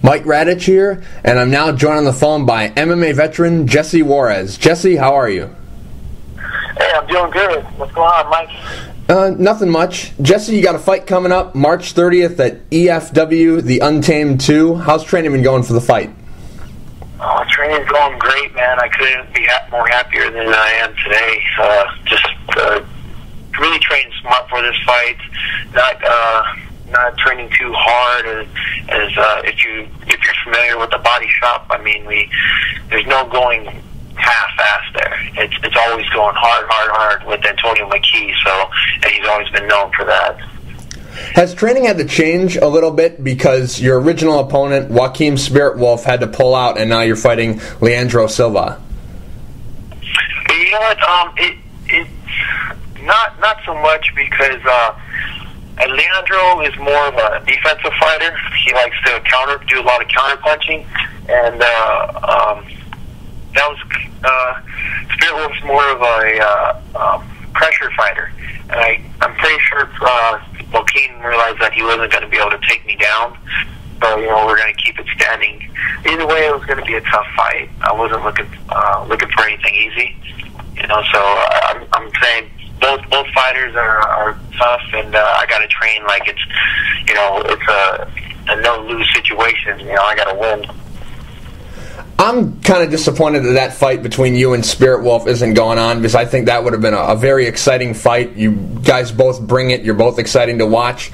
Mike Radich here, and I'm now joined on the phone by MMA Veteran Jesse Juarez. Jesse, how are you? Hey, I'm doing good. What's going on, Mike? Nothing much. Jesse, you got a fight coming up March 30th at EFW, the Untamed 2. How's training been going for the fight? Training's going great, man. I couldn't be more happier than I am today. Just really training smart for this fight. Not training too hard. As if you're familiar with the body shop, I mean, there's no going half-assed there. It's always going hard with Antonio McKee. And he's always been known for that. Has training had to change a little bit because your original opponent, Joaquin Spirit Wolf, had to pull out, and now you're fighting Leandro Silva? You know what? It's not so much because Leandro is more of a defensive fighter. He likes to do a lot of counter punching, and Spirit Wolf's more of a pressure fighter. And I'm pretty sure Joaquin realized that he wasn't going to be able to take me down. So, we're going to keep it standing. Either way, it was going to be a tough fight. I wasn't looking for anything easy. So I'm saying both fighters are tough, and I got to train like it's a no-lose situation. I got to win. I'm kind of disappointed that fight between you and Spirit Wolf isn't going on, because I think that would have been a very exciting fight. You guys both bring it. You're both exciting to watch.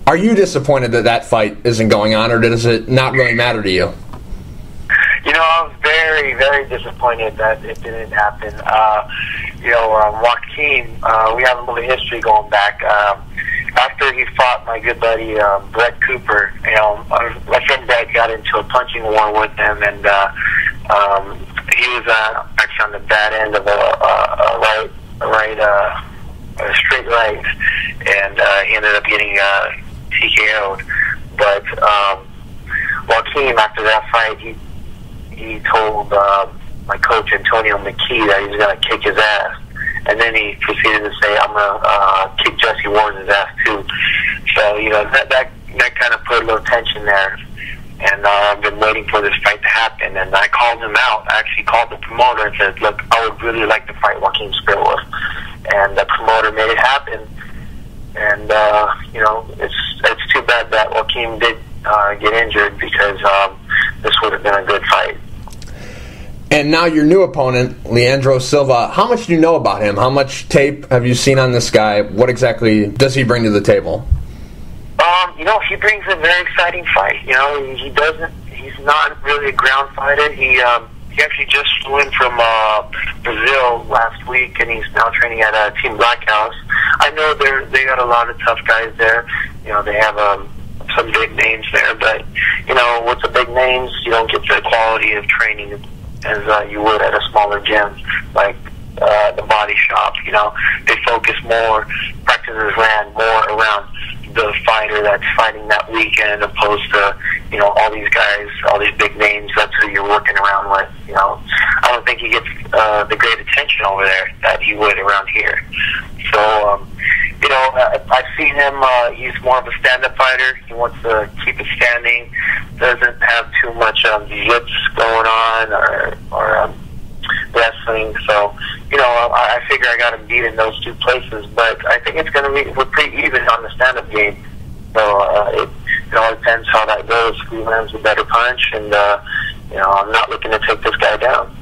Are you disappointed that fight isn't going on, or does it not really matter to you? I was very, very disappointed that it didn't happen. Joaquin, we have a little history going back. After he fought my good buddy Brett Cooper, my friend Brett got into a punching war with him, and he was actually on the bad end of a straight right, and he ended up getting TKO'd. But Joaquin, after that fight, he told my coach Antonio McKee that he was going to kick his ass. And then he proceeded to say, I'm going to kick Jesse Juarez's ass too. So, that kind of put a little tension there. And I've been waiting for this fight to happen. And I called him out. I actually called the promoter and said, look, I would really like to fight Joaquin Spirit Wolf. And the promoter made it happen. And, it's too bad that Joaquin did get injured, because this would have been a good fight. And now your new opponent, Leandro Silva, how much do you know about him? How much tape have you seen on this guy? What exactly does he bring to the table? He brings a very exciting fight. He's not really a ground fighter. He actually just flew in from Brazil last week, and he's now training at Team Black House. I know they got a lot of tough guys there. They have some big names there, but with the big names, you don't get the quality of training as you would at a smaller gym like the body shop. They focus more, practices ran more around the fighter that's fighting that weekend, opposed to all these guys, all these big names. That's who you're working around with. I don't think he gets the great attention over there that he would around here. So I've seen him. He's more of a stand-up fighter. He wants to keep it standing. Doesn't have too much jiu-jitsu going on or wrestling. So I figure I got him beat in those two places. But I think it's going to be, we're pretty even on the stand-up game. So it all depends how that goes. Who lands a better punch, and I'm not looking to take this guy down.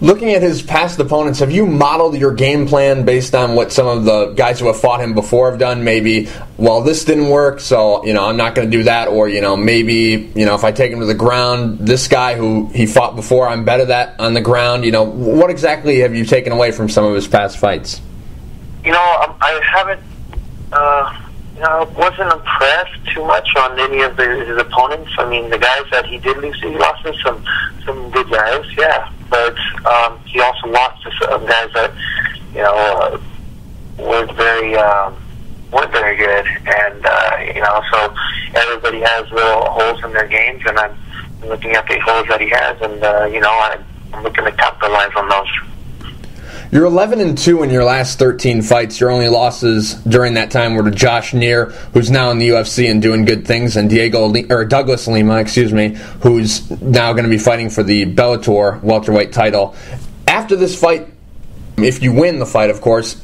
Looking at his past opponents, have you modeled your game plan based on what some of the guys who have fought him before have done? Maybe, well, this didn't work, so I'm not going to do that. Or maybe if I take him to the ground, this guy who he fought before, I'm better at on the ground. What exactly have you taken away from some of his past fights? I haven't. Wasn't impressed too much on any of his opponents. I mean, the guys that he did lose to, he lost to some good guys, yeah. But he also lost to some guys that weren't very good, and so everybody has little holes in their games, and I'm looking at the holes that he has, and I'm looking to capitalize on those. You're 11-2 in your last 13 fights. Your only losses during that time were to Josh Neer, who's now in the UFC and doing good things, and Douglas Lima, who's now going to be fighting for the Bellator welterweight title. After this fight, if you win the fight, of course,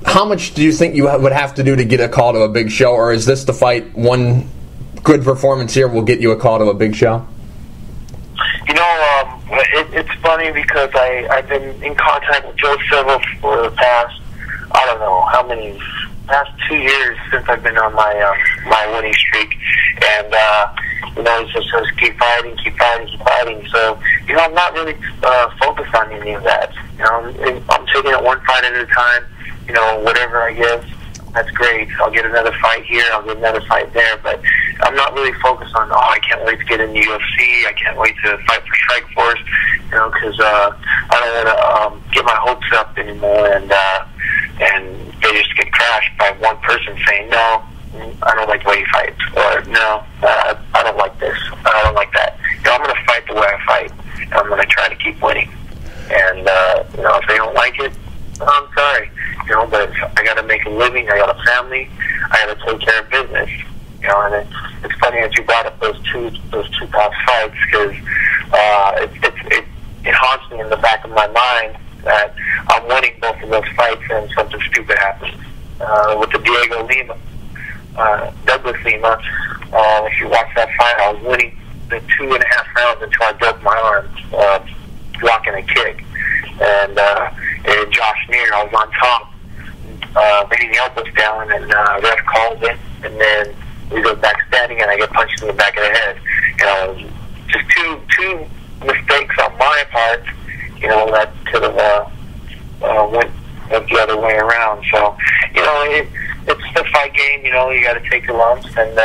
how much do you think you would have to do to get a call to a big show, or is this the fight, one good performance here will get you a call to a big show? It's funny because I've been in contact with Joe Silva for the past, I don't know how many, past 2 years since I've been on my winning streak, and he just says keep fighting. So I'm not really focused on any of that. I'm taking it one fight at a time. Whatever I get, that's great. I'll get another fight here, I'll get another fight there, but I'm not really focused on, I can't wait to get in the UFC, I can't wait to fight for Strikeforce, because I don't want to get my hopes up anymore, and they just get crashed by one person saying, no, I don't like the way you fight, or no, I don't like this, I don't like that. I'm going to fight the way I fight, and I'm going to try to keep winning. And, if they don't like it, I'm sorry, but I got to make a living. I got a family. I got to take care of business. And it's funny that you brought up those two past fights, because it haunts me in the back of my mind that I'm winning both of those fights and something stupid happens. With the Douglas Lima, if you watch that fight, I was winning the 2.5 rounds until I broke my arm blocking a kick. And Josh Neer, I was on top, bringing the elbows down, and ref calls it, and then we go back standing, and I get punched in the back of the head. Just two mistakes on my part, that could have went the other way around. So, it's the fight game. You got to take your lumps and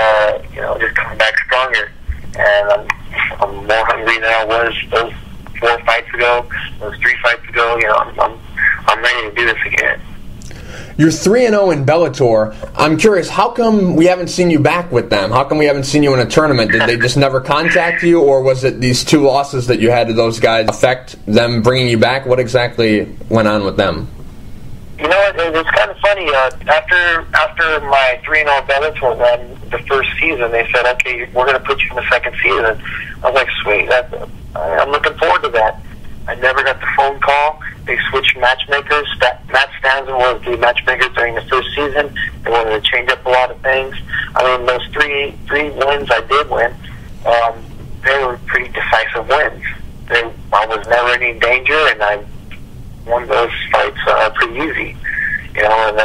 just come back stronger. And I'm more hungry than I was those 4 fights ago, those 3 fights ago. I'm ready to do this again. You're 3-0 in Bellator. I'm curious, how come we haven't seen you back with them? How come we haven't seen you in a tournament? Did they just never contact you, or was it these 2 losses that you had to those guys affect them bringing you back? What exactly went on with them? It's kind of funny. After my 3-0 Bellator run the first season, they said, okay, we're going to put you in the second season. I was like, sweet. I'm looking forward to that. I never got the phone call. They switched matchmakers. Matt Stanza was the matchmaker during the first season. They wanted to change up a lot of things. Those three wins I did win, they were pretty decisive wins. I was never in danger, and I won those fights pretty easy. And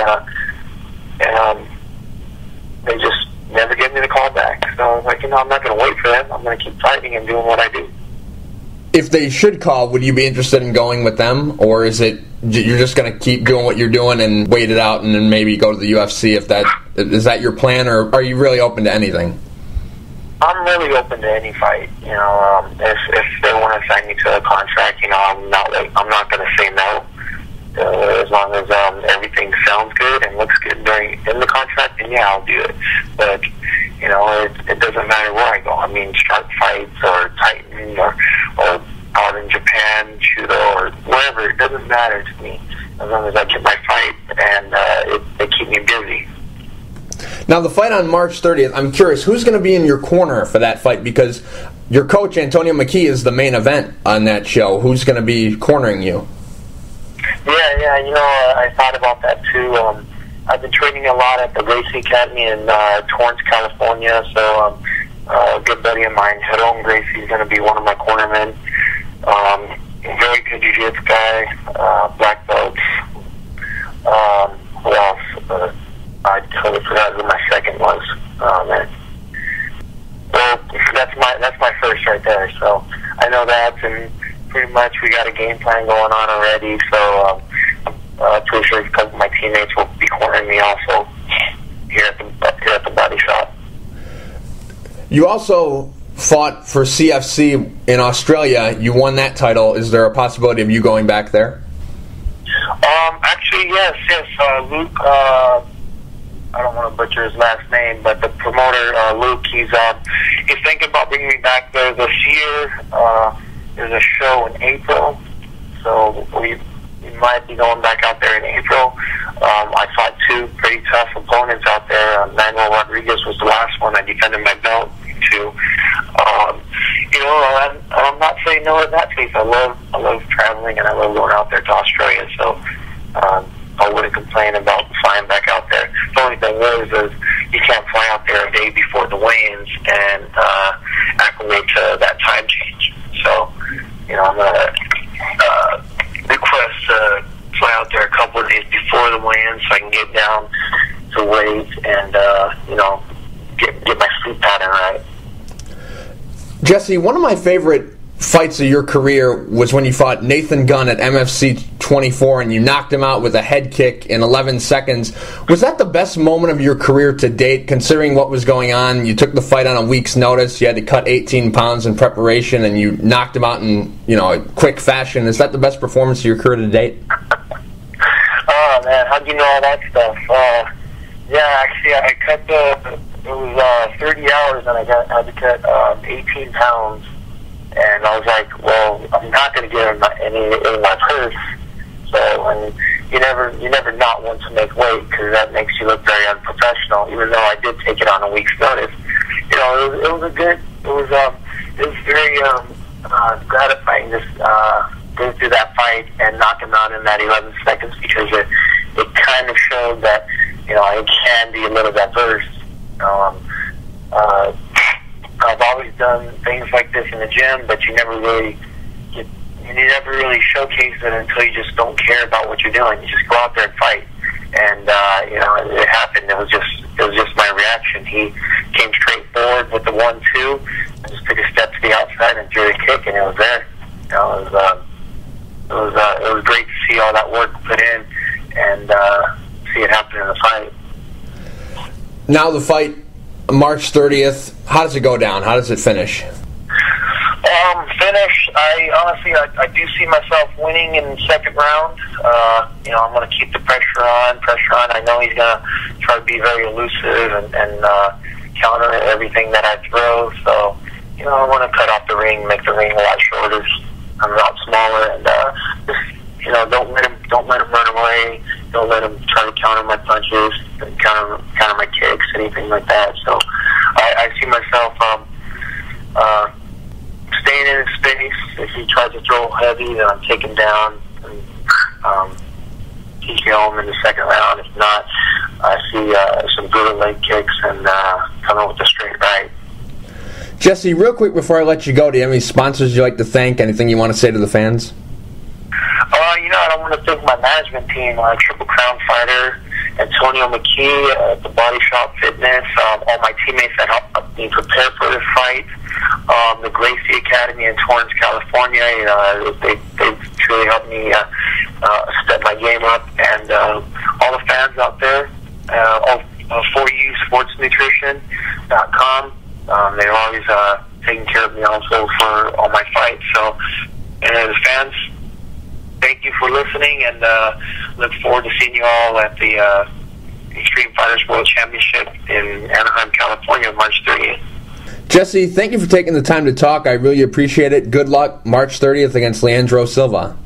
they just never gave me the call back. So I was like, I'm not going to wait for them. I'm going to keep fighting and doing what I do. If they should call, would you be interested in going with them, or is it you're just going to keep doing what you're doing and wait it out and then maybe go to the UFC? Is that your plan, or are you really open to anything? I'm really open to any fight. If they want to sign me to a contract, I'm not going to say no. As long as everything sounds good and looks good in the contract, then yeah, I'll do it. But it doesn't matter where I go. Shark Fights or Titan or out in Japan, Judo or wherever, it doesn't matter to me as long as I get my fight and they keep me busy. Now, the fight on March 30th, I'm curious, who's going to be in your corner for that fight? Because your coach, Antonio McKee, is the main event on that show. Who's going to be cornering you? Yeah, I thought about that too. I've been training a lot at the Gracie Academy in Torrance, California, so a good buddy of mine, Jerome Gracie, is going to be one of my cornermen. Very good jiu-jitsu guy, black belts. Who else? I totally forgot who my second was. Man. Well, that's my first right there. So I know that, and pretty much we got a game plan going on already. So I'm pretty sure a couple of my teammates will be cornering me also here at the body shop. You also fought for CFC in Australia. You won that title. Is there a possibility of you going back there? Actually, yes. Luke. I don't want to butcher his last name, but the promoter, Luke, he's thinking about bringing me back there this year. There's a show in April, so we might be going back out there in April. I fought two pretty tough opponents out there. Manuel Rodriguez was the last one I defended my belt to. I'm not saying no in that case. I love traveling, and I love going out there to Australia. So I wouldn't complain about flying back out there. The only thing is you can't fly out there a day before the weigh-ins and acclimate to that time change. So, I'm gonna request to fly out there a couple of days before the weigh-in so I can get down to weight and get my sleep pattern right. Jesse, one of my favorite fights of your career was when you fought Nathan Gunn at MFC 24 and you knocked him out with a head kick in 11 seconds. Was that the best moment of your career to date, considering what was going on? You took the fight on a week's notice, you had to cut 18 pounds in preparation, and you knocked him out in a quick fashion. Is that the best performance of your career to date? Oh, man, how'd you know all that stuff? Actually, I cut it was 30 hours, and I had to cut 18 pounds. And I was like, well, I'm not going to give him any in my purse. So, and you never not want to make weight because that makes you look very unprofessional. Even though I did take it on a week's notice, it was very gratifying just go through that fight and knock him out in that 11 seconds because it kind of showed that I can be a little diverse. I've always done things like this in the gym, but you never really showcase it until you just don't care about what you're doing. You just go out there and fight, and it happened. It was just my reaction. He came straight forward with the 1-2, and just took a step to the outside and threw a kick, and it was there. It was great to see all that work put in and see it happen in the fight. Now the fight, March 30th, how does it go down? How does it finish? I do see myself winning in the second round. I'm going to keep the pressure on. I know he's going to try to be very elusive and counter everything that I throw. So, I want to cut off the ring, make the ring a lot shorter. I'm a lot smaller, and just, don't let him run away. Don't let him try to counter my punches, counter my kicks, anything like that. So I see myself staying in his space. If he tries to throw heavy, then I'm taking down and TKO him in the second round. If not, I see some brutal leg kicks and coming with a straight right. Jesse, real quick before I let you go, do you have any sponsors you'd like to thank? Anything you want to say to the fans? I want to thank my management team, Triple Crown Fighter, Antonio McKee, the Body Shop Fitness, all my teammates that helped me prepare for this fight, the Gracie Academy in Torrance, California. They've truly helped me step my game up, and all the fans out there, For You SportsNutrition.com. They're always taking care of me also for all my fights. So, and the fans, thank you for listening, and look forward to seeing you all at the Extreme Fighters World Championship in Anaheim, California, March 30th. Jesse, thank you for taking the time to talk. I really appreciate it. Good luck March 30th against Leandro Silva.